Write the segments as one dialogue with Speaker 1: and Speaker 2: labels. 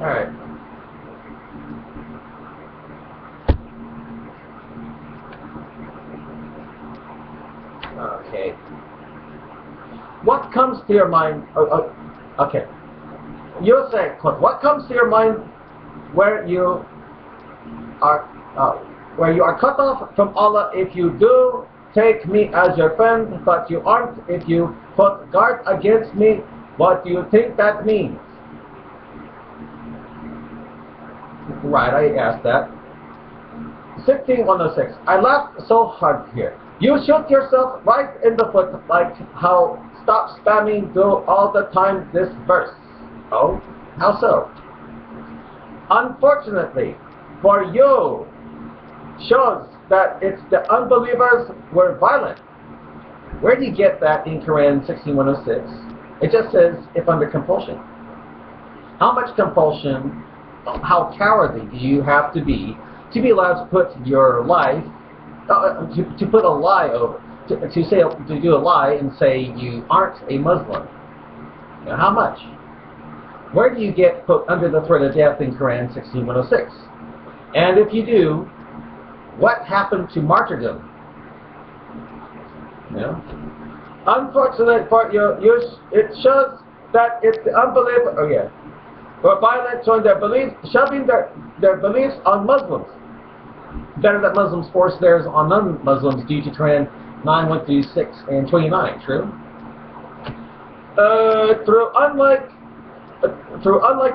Speaker 1: Alright. Okay. What comes to your mind? Okay. You say, what comes to your mind where you are cut off from Allah if you do take me as your friend, but you aren't if you put guard against me? What do you think that means? Right, I asked that. 16106. I laughed so hard here. You shoot yourself right in the foot like how stop spamming do all the time this verse. Oh, how so? Unfortunately for you, shows that it's the unbelievers were violent. Where do you get that in Quran 16106? It just says if under compulsion. How much compulsion, how cowardly do you have to be allowed to put your life, to put a lie over, to do a lie and say you aren't a Muslim? Now, how much? Where do you get put under the threat of death in Quran 16106? And if you do, what happened to martyrdom? Unfortunately for you, it shows that it's the unbeliever. Oh yeah, were violent, showing their beliefs, shoving their beliefs on Muslims. Better that Muslims force theirs on non-Muslims due to Quran 9:1-6 and 29. True. Through unlike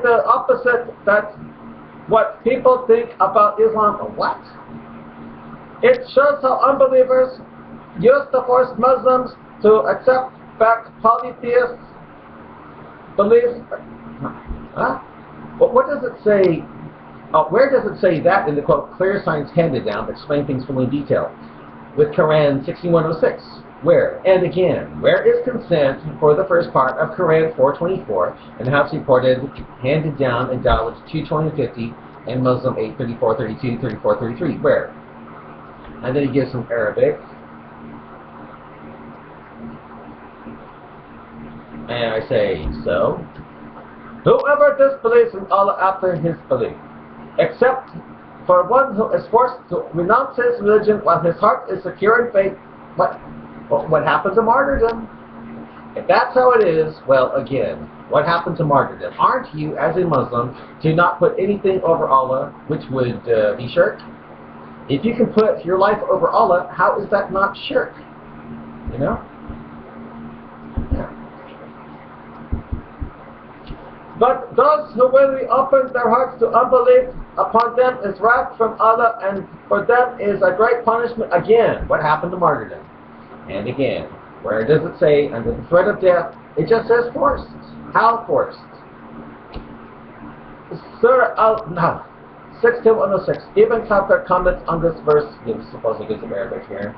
Speaker 1: the opposite, that's what people think about Islam. What? It shows how unbelievers used to force Muslims to accept back polytheist beliefs. Huh? But what does it say? Where does it say that in the quote clear signs handed down that explain things fully in detail? With Quran 16106. Where? And again, where is consent for the first part of Quran 424 and how it's reported, handed down in Dawud 22050 and Muslim 83432, 3433? Where? And then he gives some Arabic. And I say, so, whoever disbelieves in Allah after his belief, except for one who is forced to renounce his religion while his heart is secure in faith, what happened to martyrdom? If that's how it is, well, again, what happened to martyrdom? Aren't you, as a Muslim, to not put anything over Allah, which would be shirk? If you can put your life over Allah, how is that not shirk? You know? Yeah. But those who willingly open their hearts to unbelief, upon them is wrath from Allah, and for them is a great punishment. Again, what happened to martyrdom? And again, where does it say under the threat of death? It just says forced. How forced? Surah Al-Nahl 16106. Ibn Kathir comments on this verse. He supposedly gives some Arabic here.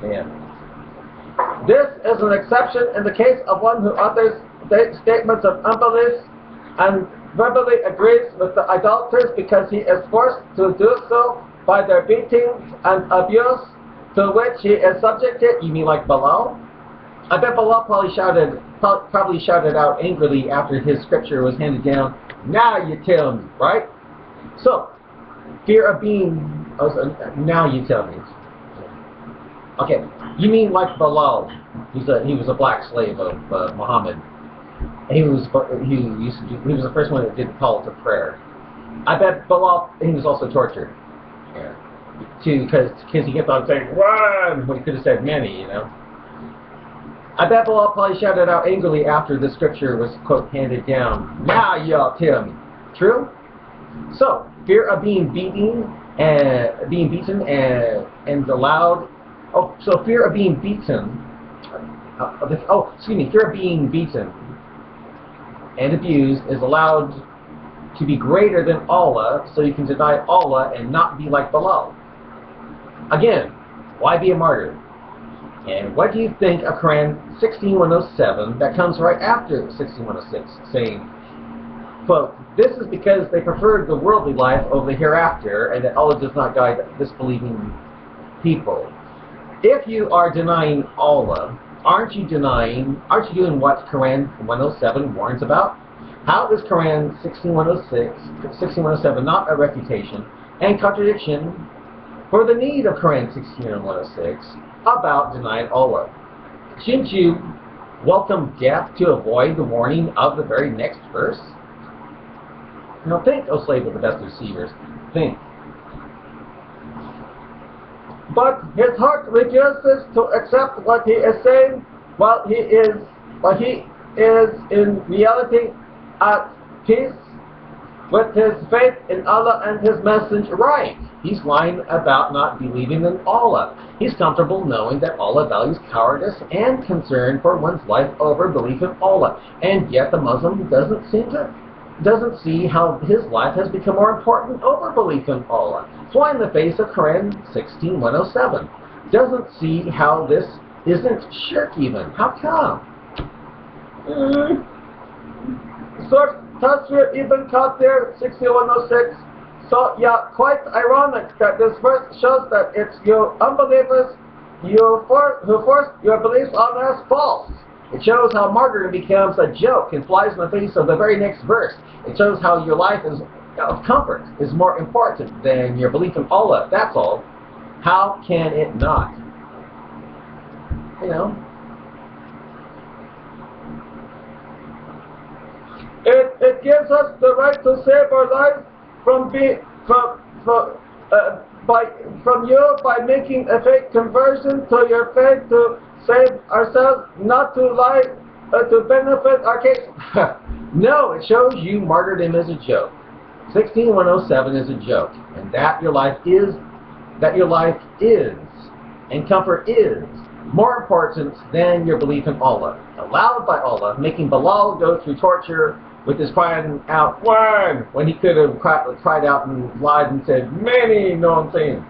Speaker 1: Yeah. This is an exception in the case of one who utters statements of unbelief and verbally agrees with the idolaters because he is forced to do so by their beatings and abuse to which he is subjected. You mean like Bilal? I bet Bilal probably shouted out angrily after his scripture was handed down. Now you tell me, right? So, fear of being, now you tell me. Okay, you mean like Bilal? He was a black slave of Muhammad. He was the first one that did call to prayer. I bet Bilal, he was also tortured. Yeah. Because he kept on saying run when he could have said many, you know. I bet Bilal probably shouted out angrily after the scripture was quote handed down. Now y'all tell me. True? So, fear of being beaten and allowed. Oh, so fear of being beaten. Fear of being beaten and abused is allowed to be greater than Allah, so you can deny Allah and not be like Bilal. Again, why be a martyr? And what do you think of Quran 16107 that comes right after 16106, saying, quote, this is because they preferred the worldly life over the hereafter, and that Allah does not guide disbelieving people. If you are denying Allah, aren't you doing what Quran 107 warns about? How is Quran 16:107 not a refutation and contradiction for the need of Quran 16:106 about denying Allah? Shouldn't you welcome death to avoid the warning of the very next verse? Now think, O slave of the best deceivers, think. But his heart refuses to accept what he is saying, while he is in reality at peace with his faith in Allah and his messenger. Right. He's lying about not believing in Allah. He's comfortable knowing that Allah values cowardice and concern for one's life over belief in Allah. And yet the Muslim doesn't see how his life has become more important over belief in Allah. Fly in the face of Quran 16:107. Doesn't see how this isn't shirk even. How come? Source Tasfir Ibn Kathir 6106. So yeah, quite ironic that this verse shows that it's you unbelievers who force your beliefs on as false. It shows how martyrdom becomes a joke and flies in the face of the very next verse. It shows how your life of comfort is more important than your belief in Allah. That's all. How can it not? You know. It gives us the right to save our lives from you by making a fake conversion to your faith to save ourselves, not to lie to benefit our case. No, it shows you martyrdom is a joke. 16:107 is a joke, and that your life is, and comfort is more important than your belief in Allah. Allowed by Allah, making Bilal go through torture with his crying out one when he could have cried out and lied and said many known things.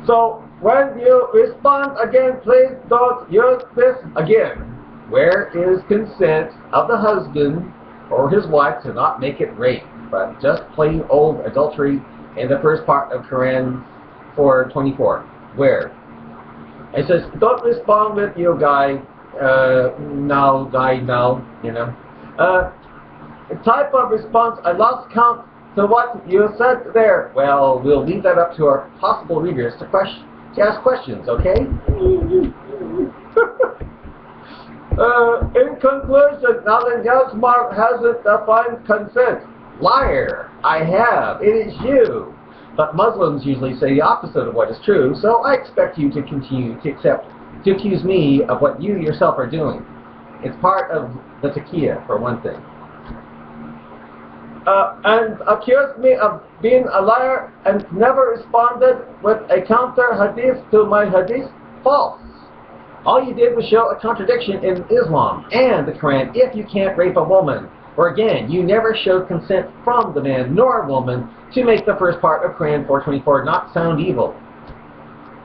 Speaker 1: So when you respond again, please don't use this again. Where is consent of the husband or his wife to not make it rape, but just plain old adultery in the first part of Quran 4:24? Where? It says, don't respond with you guy, now, you know. Type of response, I lost count to what you said there. Well, we'll leave that up to our possible readers to ask questions, okay? In conclusion, Alan Yasmar hasn't defined consent. Liar, I have. It is you. But Muslims usually say the opposite of what is true, so I expect you to continue to accuse me of what you yourself are doing. It's part of the taqiyya, for one thing. And accused me of being a liar and never responded with a counter hadith to my hadith. False. All you did was show a contradiction in Islam and the Quran if you can't rape a woman. Or again, you never showed consent from the man nor woman to make the first part of Quran 4:24 not sound evil.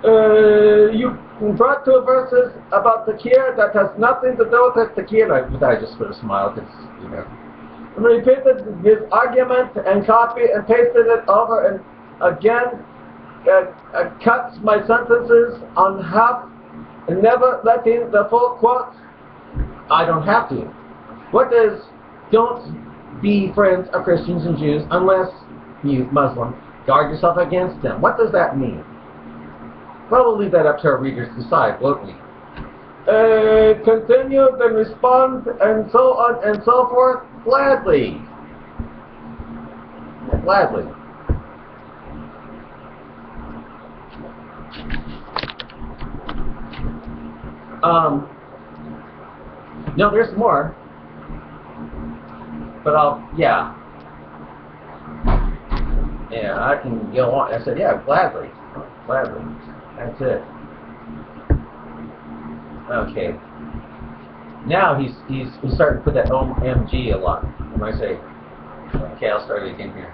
Speaker 1: You brought two verses about taqiyya that has nothing to do with taqiyya. I just sort of smiled because, you know. And repeated his argument and copy and pasted it over and again. Cuts my sentences on half and never letting the full quote. I don't have to. What does don't be friends of Christians and Jews unless you Muslim guard yourself against them? What does that mean? Well, we'll leave that up to our readers to decide, won't we? Continue, then respond, and so on and so forth. Gladly. Gladly. No, there's more. But yeah, I can go on. I said, yeah, gladly. That's it. Okay. Now he's starting to put that OMG a lot. When I say, okay, I'll start it again here.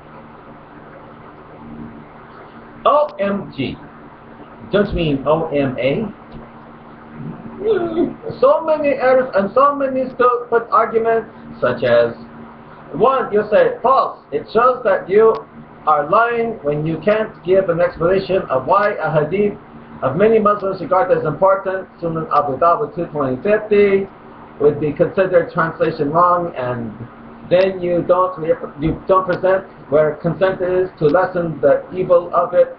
Speaker 1: OMG. Don't you mean OMA? So many errors and so many stupid arguments such as, one, you say false. It shows that you are lying when you can't give an explanation of why a hadith of many Muslims regard as important. Sunan Abu Dawud 22050 would be considered translation wrong, and then you don't present where consent is to lessen the evil of it,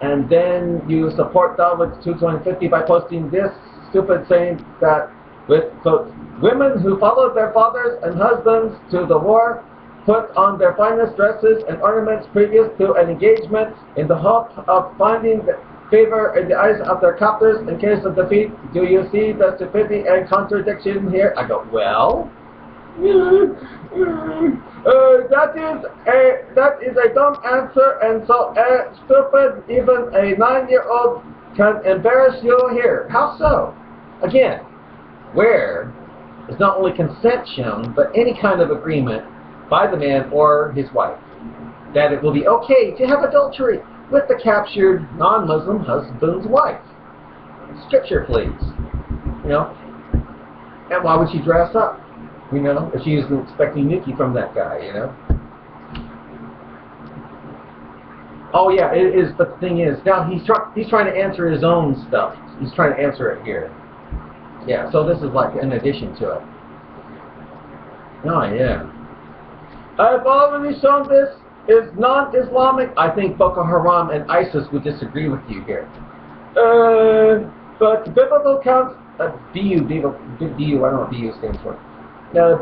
Speaker 1: and then you support Dawud 22050 by posting this stupid saying that with quote, women who followed their fathers and husbands to the war put on their finest dresses and ornaments previous to an engagement in the hope of finding favor in the eyes of their captors in case of defeat. Do you see the stupidity and contradiction here? I go, well, that is a dumb answer, and so stupid even a 9-year-old can embarrass you here. How so? Again, where is not only consent shown, but any kind of agreement by the man or his wife that it will be okay to have adultery with the captured non-Muslim husband's wife. Scripture, please. You know, and why would she dress up? You know, if she isn't expecting Nikki from that guy, you know. Oh yeah, it is. But the thing is, now he's trying to answer his own stuff. He's trying to answer it here. Yeah, so this is like in addition to it. Oh yeah. I've already shown this is non-Islamic. I think Boko Haram and ISIS would disagree with you here. But biblical counts, BU, I don't know what BU stands for.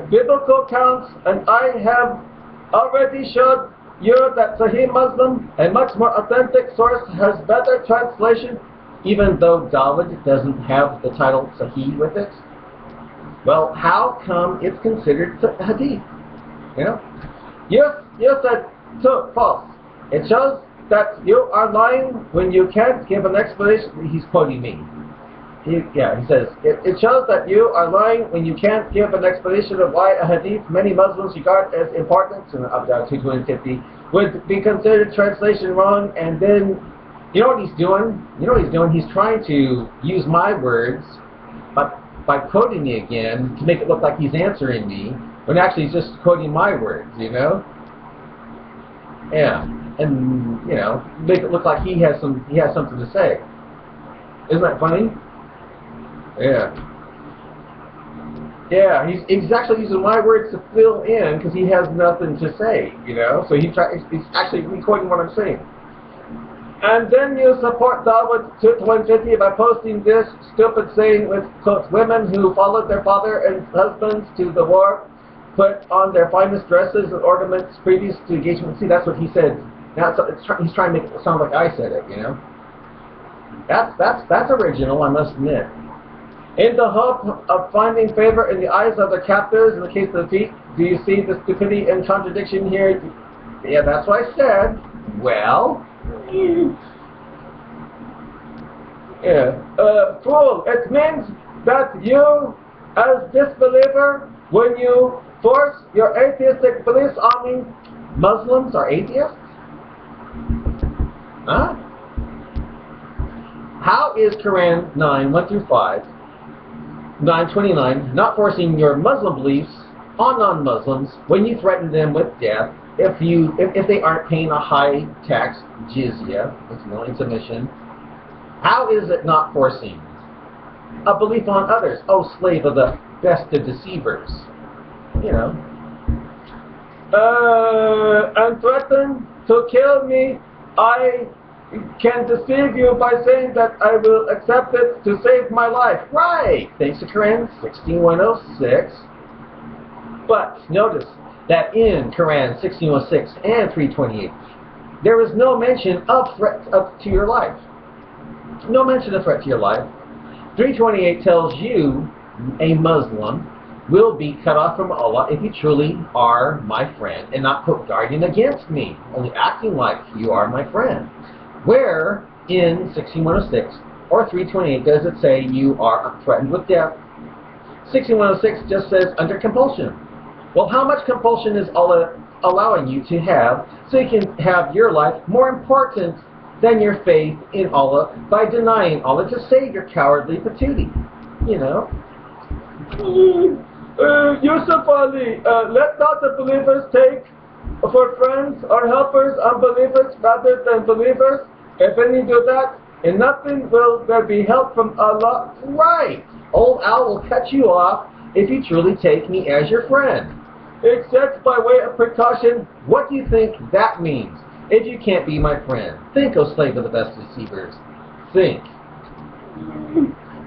Speaker 1: Biblical counts, and I have already showed you that Sahih Muslim, a much more authentic source, has better translation, even though Dawud doesn't have the title Sahih with it. Well, how come it's considered Hadith? You know? You said false. It shows that you are lying when you can't give an explanation. He's quoting me. He says, it shows that you are lying when you can't give an explanation of why a hadith many Muslims regard as important, in Abdullah 22050, would be considered translation wrong, and then, you know what he's doing? You know what he's doing? He's trying to use my words by quoting me again to make it look like he's answering me, when actually he's just quoting my words, you know? Yeah, and, you know, make it look like he has something to say. Isn't that funny? Yeah. Yeah, he's actually using my words to fill in because he has nothing to say, you know? So he's actually recording what I'm saying. And then you support Dawud 150 by posting this stupid saying with quotes, women who followed their father and husbands to the war put on their finest dresses and ornaments previous to engagement. See, that's what he said. Now he's trying to make it sound like I said it, you know? That's original, I must admit. In the hope of finding favor in the eyes of their captors in the case of defeat, do you see the stupidity and contradiction here? Yeah, that's what I said. Well, yeah. Fool, it means that you, as disbeliever, when you force your atheistic beliefs on me, Muslims are atheists? Huh? How is Quran 9, 1 through 5, 929, not forcing your Muslim beliefs on non-Muslims when you threaten them with death if they aren't paying a high tax jizya, it's willing submission? How is it not forcing a belief on others? Oh, slave of the best of deceivers. You know. And threaten to kill me, I can deceive you by saying that I will accept it to save my life. Right! Thanks to Quran 16106. But notice that in Quran 1606 and 328, there is no mention of threat to your life. No mention of threat to your life. 328 tells you, a Muslim, will be cut off from Allah if you truly are my friend and not put guardian against me, only acting like you are my friend. Where in 16106 or 328 does it say you are threatened with death? 16106 just says under compulsion. Well, how much compulsion is Allah allowing you to have so you can have your life more important than your faith in Allah by denying Allah to save your cowardly patootie? You know? Yusuf Ali, let not the believers take for friends or helpers unbelievers rather than believers. If any do that, in nothing will there be help from Allah. Right. Old Al will cut you off if you truly take me as your friend. Except by way of precaution, what do you think that means? If you can't be my friend, think, O slave of the best deceivers. Think.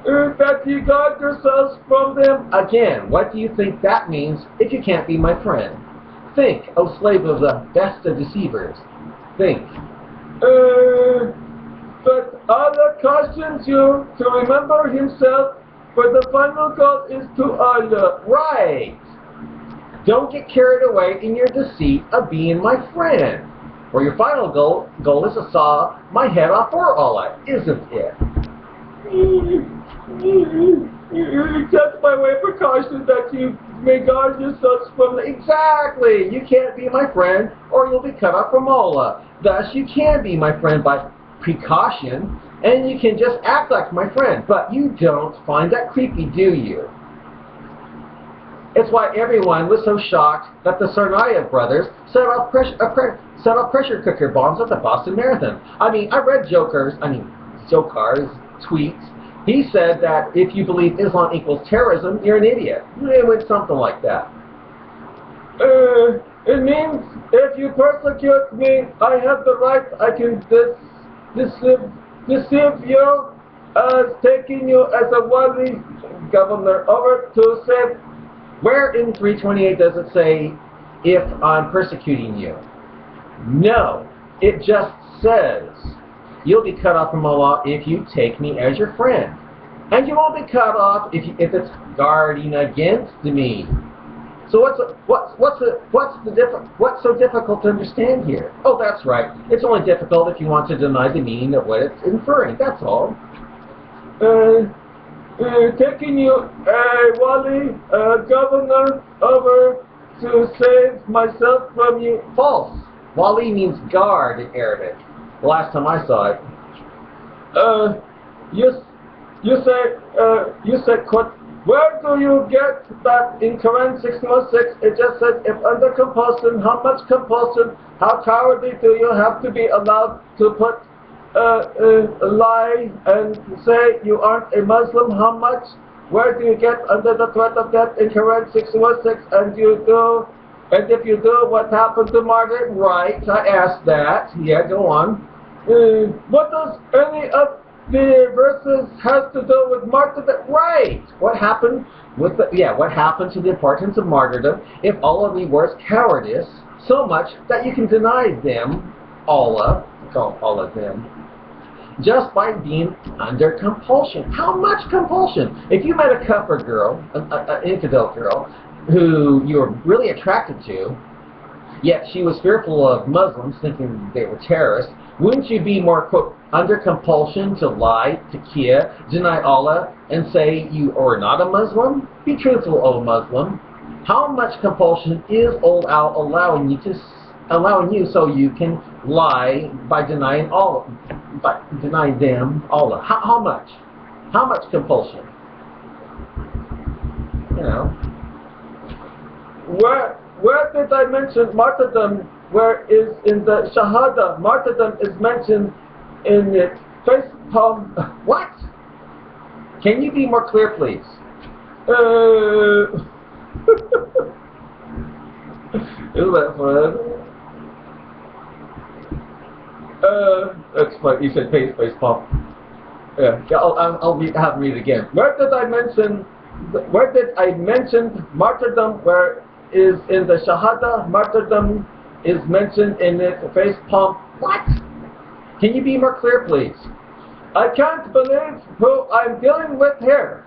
Speaker 1: That you guard yourselves from them. Again, what do you think that means if you can't be my friend? Think, O slave of the best of deceivers. Think. But Allah cautions you to remember Himself, for the final goal is to Allah. Right. Don't get carried away in your deceit of being my friend. For your final goal is to saw my head off for Allah, isn't it? Just by way of precaution that you may guard yourselves from the... Exactly! You can't be my friend or you'll be cut off from Allah. Thus, you can be my friend by precaution and you can just act like my friend. But you don't find that creepy, do you? It's why everyone was so shocked that the Tsarnaev brothers set off pressure cooker bombs at the Boston Marathon. I mean, I read Zokar's tweets. He said that if you believe Islam equals terrorism, you're an idiot. It went something like that. It means if you persecute me, I have the right, I can deceive you as taking you as a wali governor over to say, where in 328 does it say, if I'm persecuting you? No, it just says, you'll be cut off from Allah if you take me as your friend. And you won't be cut off if it's guarding against me. So what's so difficult to understand here? Oh, that's right. It's only difficult if you want to deny the meaning of what it's inferring. That's all. Taking you a wali, governor, over to save myself from you. False. Wali means guard in Arabic. The last time I saw it. You said, quote, where do you get that in Quran 61:6? It just says, if under compulsion, how much compulsion, how cowardly do you have to be allowed to put a lie and say you aren't a Muslim? How much? Where do you get under the threat of death in Quran 61:6? And if you do, what happened to martyr? Right, I asked that. Yeah, go on. What does any of the verses has to do with martyrdom? Right. What happened with what happened to the importance of martyrdom if Allah rewards cowardice so much that you can deny them, Allah, call Allah them, just by being under compulsion? How much compulsion? If you met a kafir girl, an infidel girl, who you were really attracted to, yet she was fearful of Muslims, thinking they were terrorists, wouldn't you be more, quote, under compulsion to lie, to kia, deny Allah, and say you are not a Muslim? Be truthful, O Muslim. How much compulsion is old Al allowing you so you can lie by denying Allah, by denying them Allah? How much? How much compulsion? You know. Where did I mention martyrdom? Where is in the Shahada? Martyrdom is mentioned in the face palm. What? Can you be more clear, please? Isn't that fun? That's fine. You said face palm. Yeah, I'll have him read it again. Where did I mention martyrdom? Where is in the Shahada? Martyrdom is mentioned in the face palm. What? Can you be more clear, please? I can't believe who I'm dealing with here.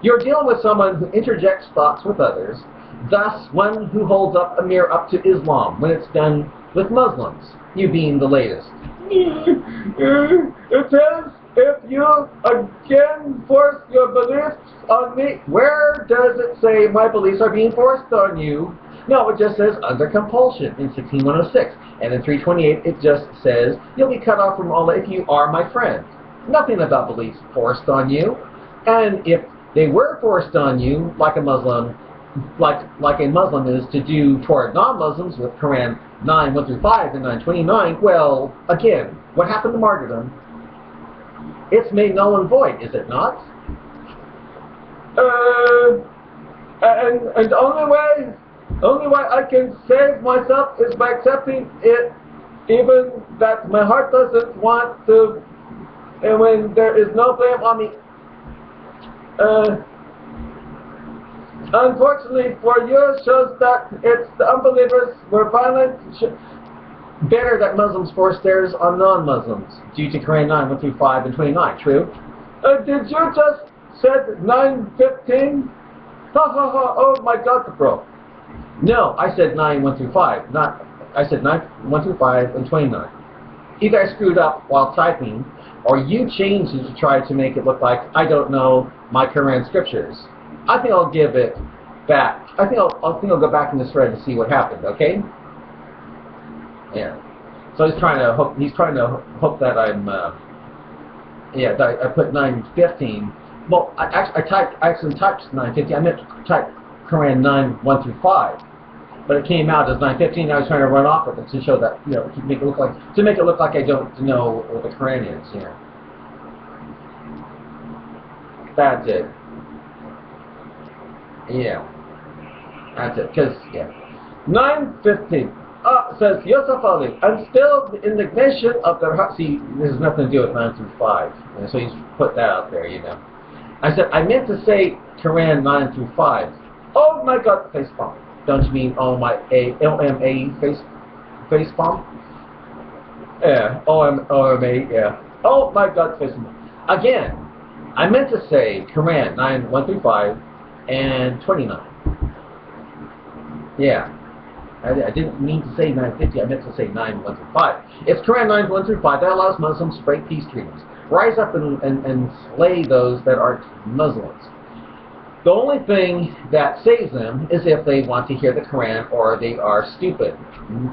Speaker 1: You're dealing with someone who interjects thoughts with others, thus one who holds up a mirror up to Islam when it's done with Muslims, you being the latest. It says, if you again force your beliefs on me, where does it say my beliefs are being forced on you? No, it just says under compulsion in 16106. And in 328 it just says you'll be cut off from Allah if you are my friend. Nothing about beliefs forced on you. And if they were forced on you, like a Muslim, like a Muslim is to do toward non-Muslims with Quran 9, 1 through 5 and 929, well, again, what happened to martyrdom? It's made null and void, is it not? And the only way I can save myself is by accepting it, even that my heart doesn't want to, and when there is no blame on me. Unfortunately for you, shows that it's the unbelievers were violent. Better that Muslims force theirs on non-Muslims due to Quran 9, 1 through 5 and 29. True. Did you just said 9:15? Ha ha ha! Oh my God, bro. No, I said 9, 1 through 5. Not. I said 9, 1 through 5 and 29. Either I screwed up while typing, or you changed it to try to make it look like I don't know my Quran scriptures. I think I'll give it back. I think I'll go back in this thread to see what happened. Okay? Yeah. So he's trying to hope that I'm. Yeah, that I put 9:15. Well, I actually typed 9:15. I meant to type Quran 9, 1 through 5, but it came out as 9:15. I was trying to run off with it to show that, to make it look like I don't know what the Quran is. Yeah. That's it. Yeah. That's it. Because, yeah. 9:15 says, Yusuf Ali, and still the indignation of the heart. See, this has nothing to do with 9 through 5. So he's put that out there, I said, I meant to say Quran 9 through 5. Oh my God, face palm. Don't you mean LMA face palm? Yeah, OMA, yeah. Oh my God, face palm. Again, I meant to say Quran 9, 1 through 5 and 29. Yeah. I didn't mean to say 9:50. I meant to say 9, 1 through 5. It's Quran 9, 1 through 5 that allows Muslims to break peace treaties. Rise up and slay those that aren't Muslims. The only thing that saves them is if they want to hear the Quran or they are stupid.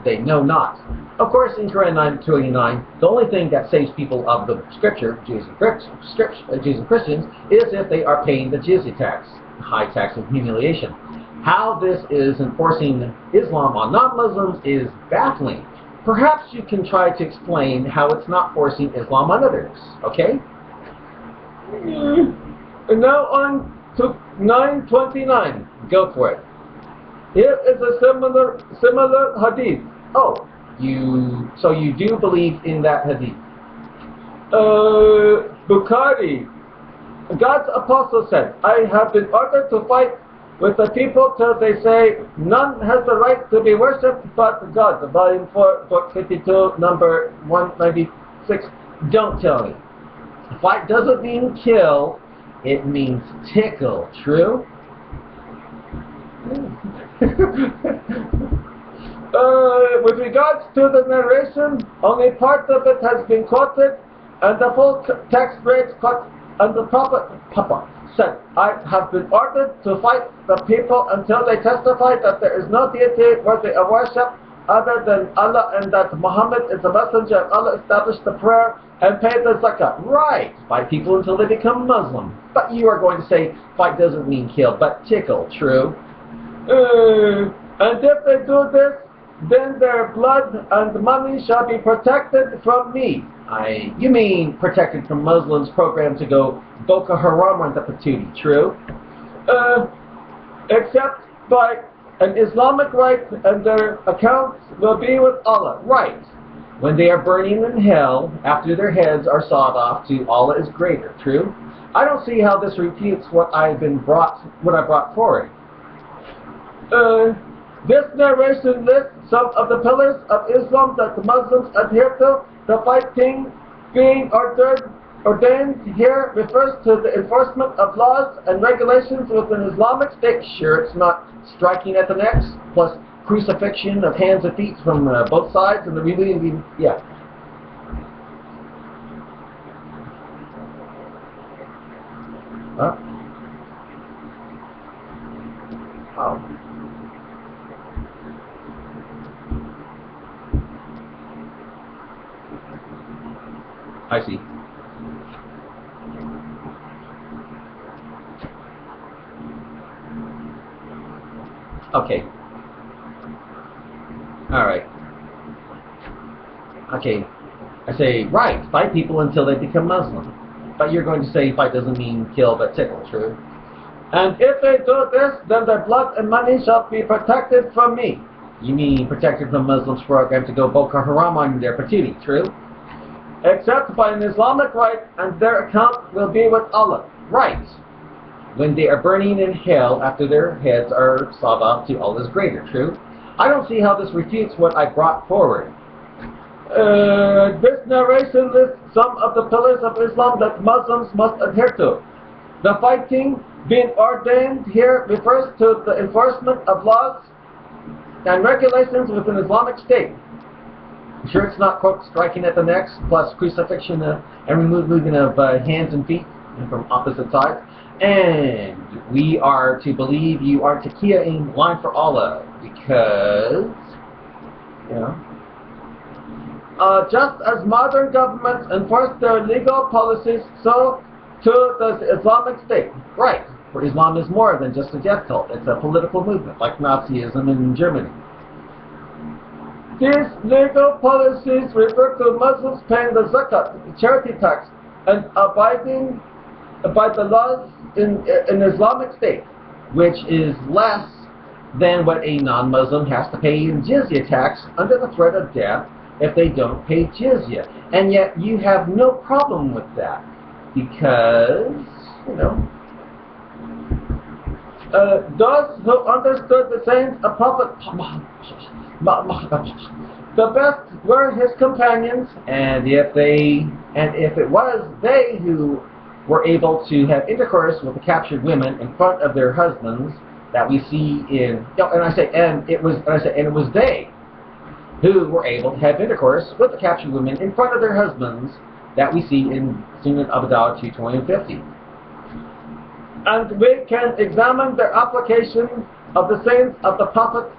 Speaker 1: They know not. Of course, in Quran 9:29, the only thing that saves people of the scripture, Jews and Christians, is if they are paying the jizya tax, high tax of humiliation. How this is enforcing Islam on non-Muslims is baffling. Perhaps you can try to explain how it's not forcing Islam on others, okay? And now on to 9:29. Go for it. Here is a similar hadith. Oh, so you do believe in that hadith? Bukhari. God's apostle said, I have been ordered to fight with the people till they say none has the right to be worshipped but God. Volume 4, book 52, number 196. Don't tell me. Fight doesn't mean kill, it means tickle. True? With regards to the narration, only part of it has been quoted, and the full text reads, and the Prophet said, I have been ordered to fight the people until they testify that there is no deity worthy of worship other than Allah, and that Muhammad is the messenger of Allah, established the prayer and paid the zakah. Right, fight people until they become Muslim. But you are going to say fight doesn't mean kill, but tickle. True? And if they do this, then their blood and money shall be protected from me. You mean protected from Muslims programmed to go Boko Haram on the patootie. True? Except by an Islamic rite, and their accounts will be with Allah. Right. When they are burning in hell after their heads are sawed off to Allah is greater. True? I don't see how this refutes what I brought forward. This narration lists some of the pillars of Islam that the Muslims adhere to. The fighting being ordained here refers to the enforcement of laws and regulations within Islamic State. Sure, it's not striking at the necks, plus crucifixion of hands and feet from both sides, and the relieving, yeah. Huh? Oh. I see. Okay. Alright. Okay. I say, right, fight people until they become Muslim. But you're going to say fight doesn't mean kill but tickle, true? And if they do this, then their blood and money shall be protected from me. You mean protected from Muslims' program to go Boko Haram on their patootie, true? Except by an Islamic rite, and their account will be with Allah. Right. When they are burning in hell after their heads are sawed off to Allah's greater, true? I don't see how this refutes what I brought forward. This narration lists some of the pillars of Islam that Muslims must adhere to. The fighting being ordained here refers to the enforcement of laws and regulations within Islamic State. Sure, it's not, quote, striking at the necks, plus crucifixion and removing of hands and feet from opposite sides. And we are to believe you are taqiyya in line for Allah, because, you know, just as modern governments enforce their legal policies, so too does the Islamic State. Right, for Islam is more than just a death cult. It's a political movement, like Nazism in Germany. These legal policies refer to Muslims paying the zakat, the charity tax, and abiding by the laws in Islamic State, which is less than what a non-Muslim has to pay in jizya tax under the threat of death if they don't pay jizya. And yet you have no problem with that, because, you know, those who understood the sayings of Prophet the best were his companions, and if it was they who were able to have intercourse with the captured women in front of their husbands, that we see in, and it was they who were able to have intercourse with the captured women in front of their husbands, that we see in Sunan Abu Dawud 220 and 50. And we can examine the application of the sayings of the Prophet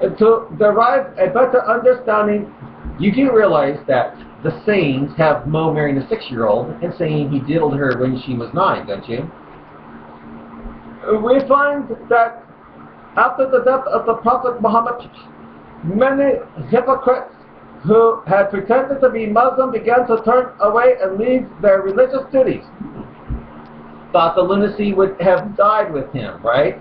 Speaker 1: to derive a better understanding. You do realize that the sayings have Mo marrying a 6-year-old and saying he diddled her when she was 9, don't you? We find that after the death of the Prophet Muhammad, many hypocrites who had pretended to be Muslim began to turn away and leave their religious duties. Thought the lunacy would have died with him, right?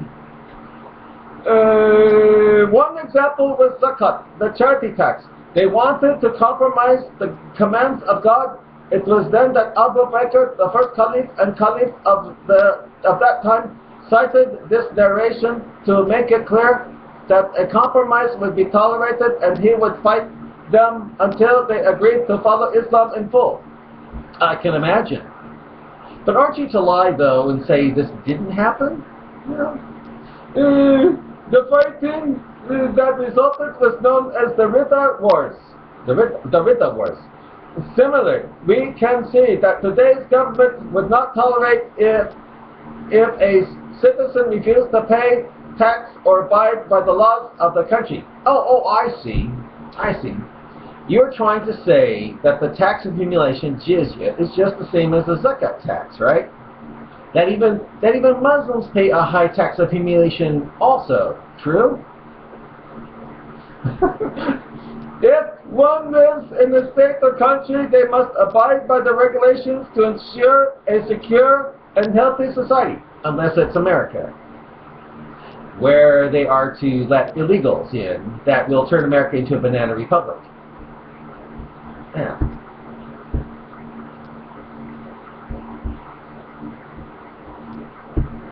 Speaker 1: One example was zakat, the charity tax. They wanted to compromise the commands of God. It was then that Abu Bakr, the first caliph and caliph of that time, cited this narration to make it clear that a compromise would be tolerated, and he would fight them until they agreed to follow Islam in full. I can imagine. But aren't you to lie, though, and say this didn't happen? You know? The fighting that resulted was known as the Ridda Wars. The Ridda Wars. Similarly, we can see that today's government would not tolerate if a citizen refused to pay tax or abide by the laws of the country. Oh, I see. You're trying to say that the tax of humiliation, jizya, is just the same as the zakat tax, right? That even Muslims pay a high tax of humiliation also, true? If one lives in a state or country, they must abide by the regulations to ensure a secure and healthy society, unless it's America, where they are to let illegals in that will turn America into a banana republic. Yeah.